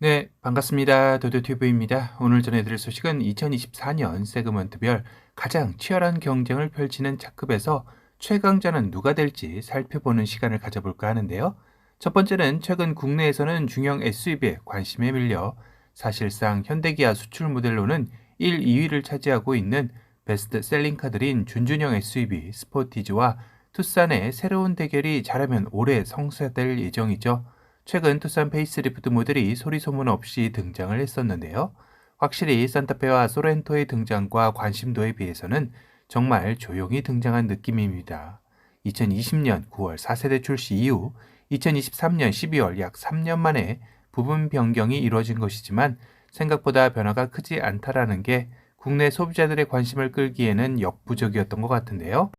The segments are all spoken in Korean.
네, 반갑습니다. 도도튜브입니다. 오늘 전해드릴 소식은 2024년 세그먼트별 가장 치열한 경쟁을 펼치는 차급에서 최강자는 누가 될지 살펴보는 시간을 가져볼까 하는데요. 첫 번째는 최근 국내에서는 중형 SUV에 관심에 밀려 사실상 현대기아 수출 모델로는 1, 2위를 차지하고 있는 베스트셀링카들인 준준형 SUV 스포티지와 투싼의 새로운 대결이 잘하면 올해 성사될 예정이죠. 최근 투싼 페이스리프트 모델이 소리 소문 없이 등장을 했었는데요. 확실히 산타페와 소렌토의 등장과 관심도에 비해서는 정말 조용히 등장한 느낌입니다. 2020년 9월 4세대 출시 이후 2023년 12월 약 3년 만에 부분 변경이 이루어진 것이지만 생각보다 변화가 크지 않다라는 게 국내 소비자들의 관심을 끌기에는 역부족이었던 것 같은데요.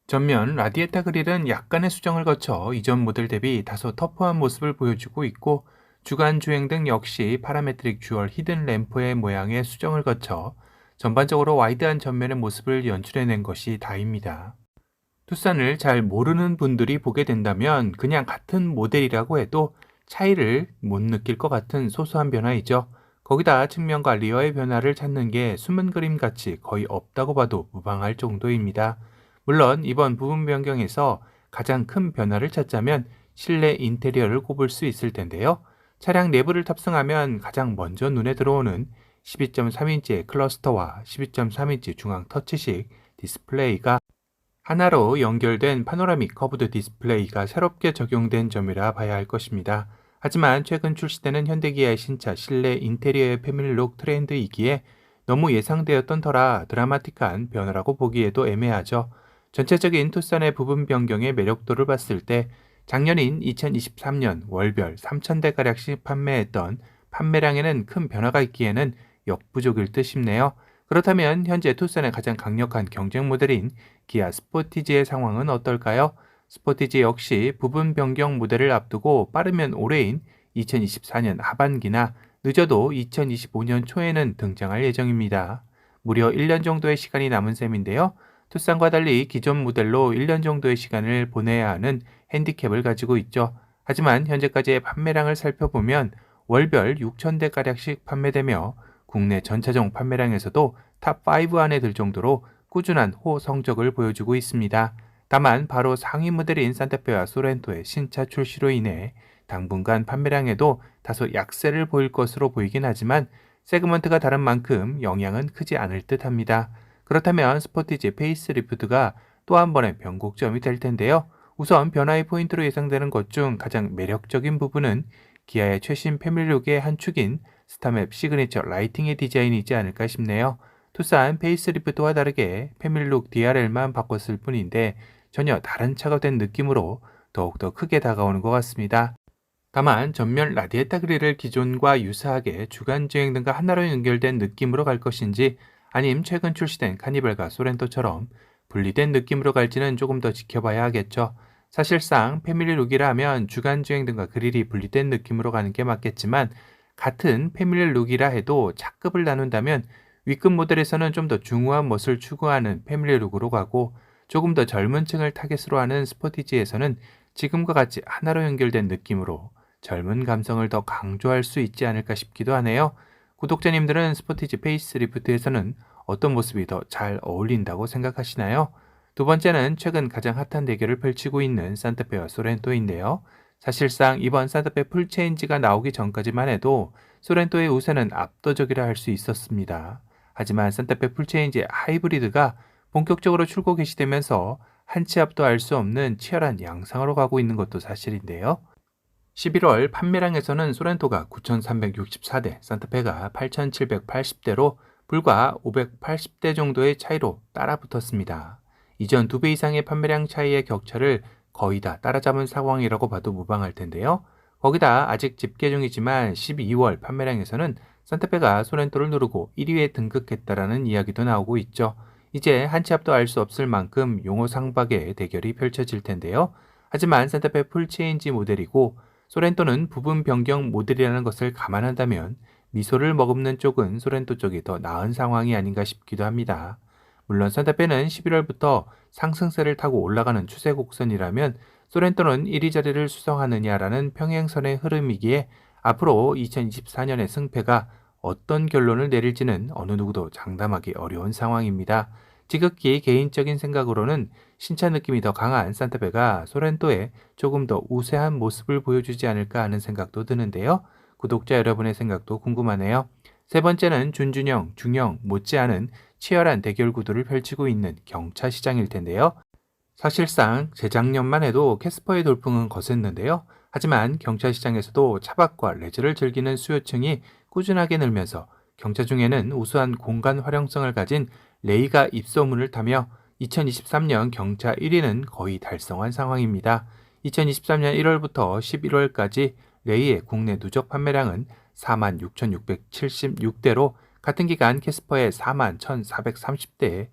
전면 라디에타 그릴은 약간의 수정을 거쳐 이전 모델 대비 다소 터프한 모습을 보여주고 있고 주간 주행 등 역시 파라메트릭 듀얼 히든 램프의 모양의 수정을 거쳐 전반적으로 와이드한 전면의 모습을 연출해낸 것이 다입니다. 투싼을 잘 모르는 분들이 보게 된다면 그냥 같은 모델이라고 해도 차이를 못 느낄 것 같은 소소한 변화이죠. 거기다 측면과 리어의 변화를 찾는 게 숨은 그림 같이 거의 없다고 봐도 무방할 정도입니다. 물론 이번 부분 변경에서 가장 큰 변화를 찾자면 실내 인테리어를 꼽을 수 있을 텐데요. 차량 내부를 탑승하면 가장 먼저 눈에 들어오는 12.3인치의 클러스터와 12.3인치 중앙 터치식 디스플레이가 하나로 연결된 파노라믹 커브드 디스플레이가 새롭게 적용된 점이라 봐야 할 것입니다. 하지만 최근 출시되는 현대기아의 신차 실내 인테리어의 패밀리룩 트렌드이기에 너무 예상되었던 터라 드라마틱한 변화라고 보기에도 애매하죠. 전체적인 투싼의 부분 변경의 매력도를 봤을 때 작년인 2023년 월별 3,000대가량씩 판매했던 판매량에는 큰 변화가 있기에는 역부족일 듯 싶네요. 그렇다면 현재 투싼의 가장 강력한 경쟁 모델인 기아 스포티지의 상황은 어떨까요? 스포티지 역시 부분 변경 모델을 앞두고 빠르면 올해인 2024년 하반기나 늦어도 2025년 초에는 등장할 예정입니다. 무려 1년 정도의 시간이 남은 셈인데요. 투싼과 달리 기존 모델로 1년 정도의 시간을 보내야 하는 핸디캡을 가지고 있죠. 하지만 현재까지의 판매량을 살펴보면 월별 6,000대가량씩 판매되며 국내 전차종 판매량에서도 탑5 안에 들 정도로 꾸준한 호 성적을 보여주고 있습니다. 다만 바로 상위 모델인 산타페와 소렌토의 신차 출시로 인해 당분간 판매량에도 다소 약세를 보일 것으로 보이긴 하지만 세그먼트가 다른 만큼 영향은 크지 않을 듯 합니다. 그렇다면 스포티지 페이스리프트가 또 한 번의 변곡점이 될 텐데요. 우선 변화의 포인트로 예상되는 것 중 가장 매력적인 부분은 기아의 최신 패밀리룩의 한 축인 스타맵 시그니처 라이팅의 디자인이지 않을까 싶네요. 투싼 페이스리프트와 다르게 패밀리룩 DRL만 바꿨을 뿐인데 전혀 다른 차가 된 느낌으로 더욱더 크게 다가오는 것 같습니다. 다만 전면 라디에타 그릴을 기존과 유사하게 주간 주행 등과 하나로 연결된 느낌으로 갈 것인지 아님 최근 출시된 카니발과 소렌토처럼 분리된 느낌으로 갈지는 조금 더 지켜봐야 하겠죠. 사실상 패밀리룩이라 하면 주간 주행 등과 그릴이 분리된 느낌으로 가는 게 맞겠지만 같은 패밀리룩이라 해도 차급을 나눈다면 위급 모델에서는 좀 더 중후한 멋을 추구하는 패밀리룩으로 가고 조금 더 젊은 층을 타겟으로 하는 스포티지에서는 지금과 같이 하나로 연결된 느낌으로 젊은 감성을 더 강조할 수 있지 않을까 싶기도 하네요. 구독자님들은 스포티지 페이스리프트에서는 어떤 모습이 더 잘 어울린다고 생각하시나요? 두 번째는 최근 가장 핫한 대결을 펼치고 있는 산타페와 소렌토인데요. 사실상 이번 산타페 풀체인지가 나오기 전까지만 해도 소렌토의 우세는 압도적이라 할 수 있었습니다. 하지만 산타페 풀체인지 하이브리드가 본격적으로 출고 개시되면서 한 치 앞도 알 수 없는 치열한 양상으로 가고 있는 것도 사실인데요. 11월 판매량에서는 소렌토가 9,364대, 산타페가 8,780대로 불과 580대 정도의 차이로 따라붙었습니다. 이전 2배 이상의 판매량 차이의 격차를 거의 다 따라잡은 상황이라고 봐도 무방할 텐데요. 거기다 아직 집계 중이지만 12월 판매량에서는 산타페가 소렌토를 누르고 1위에 등극했다라는 이야기도 나오고 있죠. 이제 한 치 앞도 알 수 없을 만큼 용어 상박의 대결이 펼쳐질 텐데요. 하지만 산타페 풀체인지 모델이고 소렌토는 부분 변경 모델이라는 것을 감안한다면 미소를 머금는 쪽은 소렌토 쪽이 더 나은 상황이 아닌가 싶기도 합니다. 물론 산타페는 11월부터 상승세를 타고 올라가는 추세 곡선이라면 소렌토는 1위 자리를 수성하느냐라는 평행선의 흐름이기에 앞으로 2024년의 승패가 어떤 결론을 내릴지는 어느 누구도 장담하기 어려운 상황입니다. 지극히 개인적인 생각으로는 신차 느낌이 더 강한 산타페가 소렌토에 조금 더 우세한 모습을 보여주지 않을까 하는 생각도 드는데요. 구독자 여러분의 생각도 궁금하네요. 세 번째는 준준형, 중형 못지않은 치열한 대결 구도를 펼치고 있는 경차 시장일 텐데요. 사실상 재작년만 해도 캐스퍼의 돌풍은 거셌는데요. 하지만 경차 시장에서도 차박과 레저를 즐기는 수요층이 꾸준하게 늘면서 경차 중에는 우수한 공간 활용성을 가진 레이가 입소문을 타며 2023년 경차 1위는 거의 달성한 상황입니다. 2023년 1월부터 11월까지 레이의 국내 누적 판매량은 46,676대로 같은 기간 캐스퍼의 41,430대에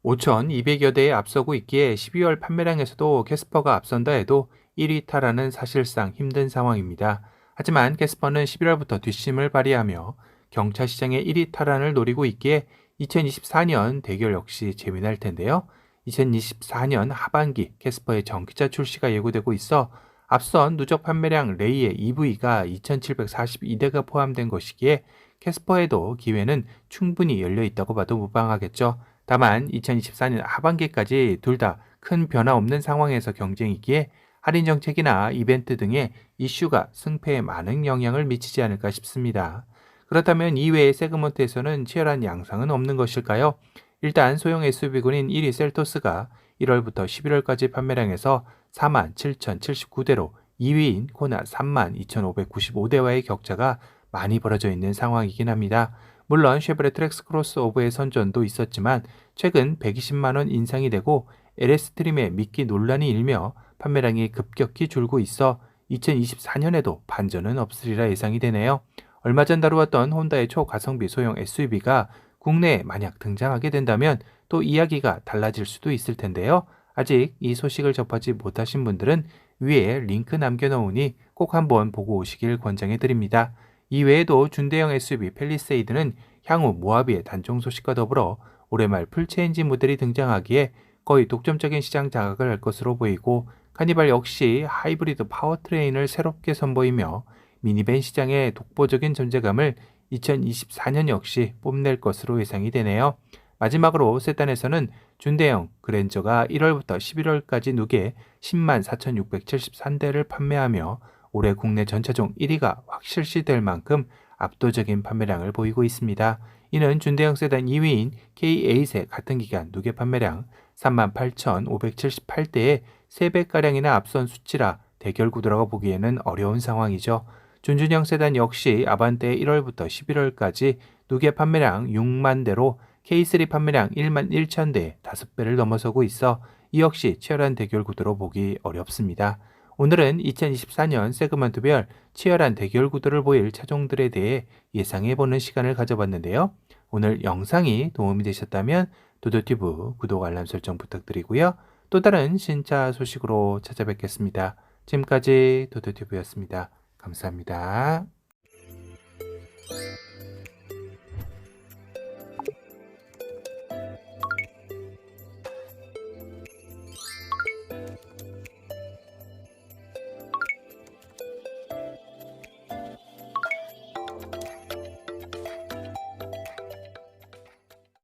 5,200여 대에 앞서고 있기에 12월 판매량에서도 캐스퍼가 앞선다 해도 1위 탈환은 사실상 힘든 상황입니다. 하지만 캐스퍼는 11월부터 뒷심을 발휘하며 경차 시장의 1위 탈환을 노리고 있기에 2024년 대결 역시 재미날 텐데요. 2024년 하반기 캐스퍼의 전기차 출시가 예고되고 있어 앞선 누적 판매량 레이의 EV가 2,742대가 포함된 것이기에 캐스퍼에도 기회는 충분히 열려 있다고 봐도 무방하겠죠. 다만 2024년 하반기까지 둘 다 큰 변화 없는 상황에서 경쟁이기에 할인 정책이나 이벤트 등의 이슈가 승패에 많은 영향을 미치지 않을까 싶습니다. 그렇다면 이외의 세그먼트에서는 치열한 양상은 없는 것일까요? 일단 소형 SUV군인 1위 셀토스가 1월부터 11월까지 판매량에서 47,079대로 2위인 코나 32,595대와의 격차가 많이 벌어져 있는 상황이긴 합니다. 물론 쉐보레 트랙스 크로스오버의 선전도 있었지만 최근 120만원 인상이 되고 LS 트림의 미끼 논란이 일며 판매량이 급격히 줄고 있어 2024년에도 반전은 없으리라 예상이 되네요. 얼마 전 다루었던 혼다의 초가성비 소형 SUV가 국내에 만약 등장하게 된다면 또 이야기가 달라질 수도 있을 텐데요. 아직 이 소식을 접하지 못하신 분들은 위에 링크 남겨놓으니 꼭 한번 보고 오시길 권장해 드립니다. 이외에도 준대형 SUV 팰리세이드는 향후 모하비의 단종 소식과 더불어 올해 말 풀체인지 모델이 등장하기에 거의 독점적인 시장 장악을 할 것으로 보이고 카니발 역시 하이브리드 파워트레인을 새롭게 선보이며 미니밴 시장의 독보적인 존재감을 2024년 역시 뽐낼 것으로 예상이 되네요. 마지막으로 세단에서는 준대형 그랜저가 1월부터 11월까지 누계 10만 4,673대를 판매하며 올해 국내 전차종 1위가 확실시될 만큼 압도적인 판매량을 보이고 있습니다. 이는 준대형 세단 2위인 K8의 같은 기간 누계 판매량 38,578대에 3배가량이나 앞선 수치라 대결 구도라고 보기에는 어려운 상황이죠. 준준형 세단 역시 아반떼 1월부터 11월까지 누계 판매량 6만 대로 K3 판매량 1만 1천 대에 5배를 넘어서고 있어 이 역시 치열한 대결 구도로 보기 어렵습니다. 오늘은 2024년 세그먼트별 치열한 대결 구도를 보일 차종들에 대해 예상해보는 시간을 가져봤는데요. 오늘 영상이 도움이 되셨다면 도도튜브 구독 알람 설정 부탁드리고요. 또 다른 신차 소식으로 찾아뵙겠습니다. 지금까지 도도튜브였습니다. 감사합니다.